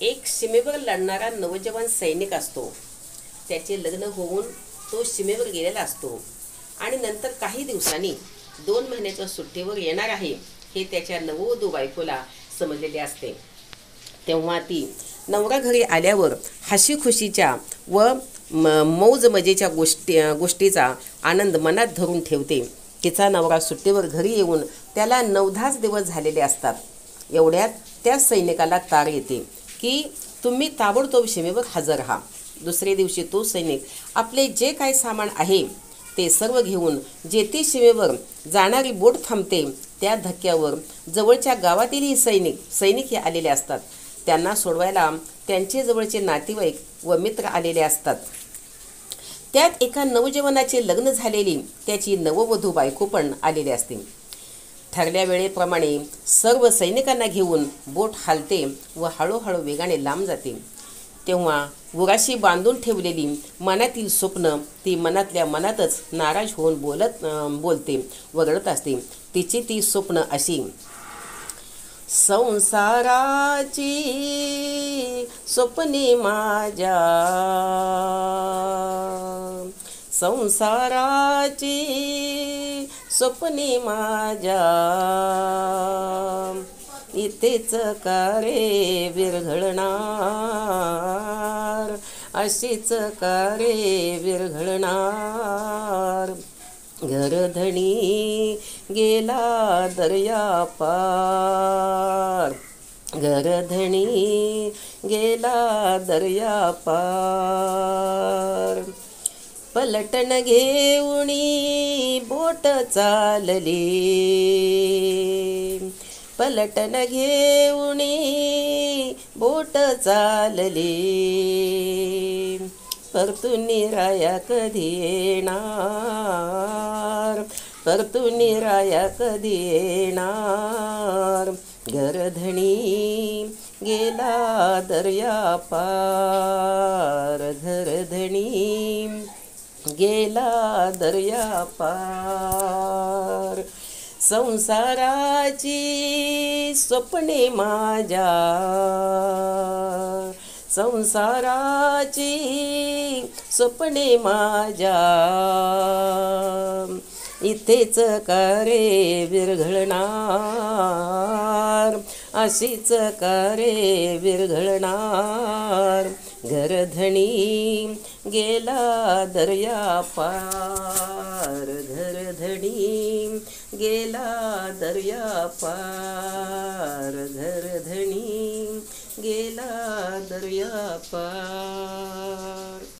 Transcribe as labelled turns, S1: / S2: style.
S1: एक सीमेवर लढणारा नवजवान सैनिक असतो. त्याचे लग्न होऊन तो सीमेवर गेलेला असतो आणि नंतर काही दिवसांनी 2 महिन्याच्या सुट्टीवर येणार आहे हे त्याच्या नववधू बायकोला समजलेले असते. तेव्हा ती नवरा घरी आल्यावर हसीखुशीच्या व मौज मजेच्या गोष्टीचा आनंद मनात धरून ठेवते. तिचा नवरा सुट्टीवर घरी येऊन त्याला 9-10 दिवस झालेले असतात. एवढ्यात त्या सैनिकाला तार येते की तुम्ही ताबडतोब सीमेवर हजर राहा. दुसरे दिवशी तो सैनिक आपले जे काही सामान आहे ते सर्व घेऊन जेथे सीमेवर जाणारी बोट थांबते त्या धक्क्यावर जवळच्या गावातीलही सैनिक हे आलेले असतात. त्यांना सोडवायला त्यांचे जवळचे नातेवाईक व मित्र आलेले असतात. त्यात एका नवजवानाचे लग्न झालेली त्याची नववधू बायको पण आलेली असते. ठरल्या वेळेप्रमाणे सर्व सैनिकांना घेऊन बोट हालते व हळूहळू वेगाने लांब जाते. तेव्हा उराशी बांधून ठेवलेली मनातील स्वप्न ती मनातल्या मनातच नाराज होऊन बोलते व रडत असते. तिची ती स्वप्न अशी: संसाराची स्वप्ने माझ्या, संसाराची स्वप्ने माझ्या, इथेच का रे विरघळणार, अशीच का रे विरघळणार. घरधणी गेला दर्या पार, घरधणी गेला दर्या पार. पलटण घेऊनी बोट चालली, पलटण घेऊनी बोट चालली. परतून राया कधी येणार, परतून राया कधी येणार. घरधणी गेला दर्या पार, घरधणी गेला दर्या पार. संसाराची स्वप्ने माझ्या, संसाराची स्वप्ने माझ्या, इथेच का रे विरघळणार, अशीच का रे विरघळणार. घरधणी गेला दर्या पार, घरधणी गेला दर्या पार, घरधणी गेला दर्या पार.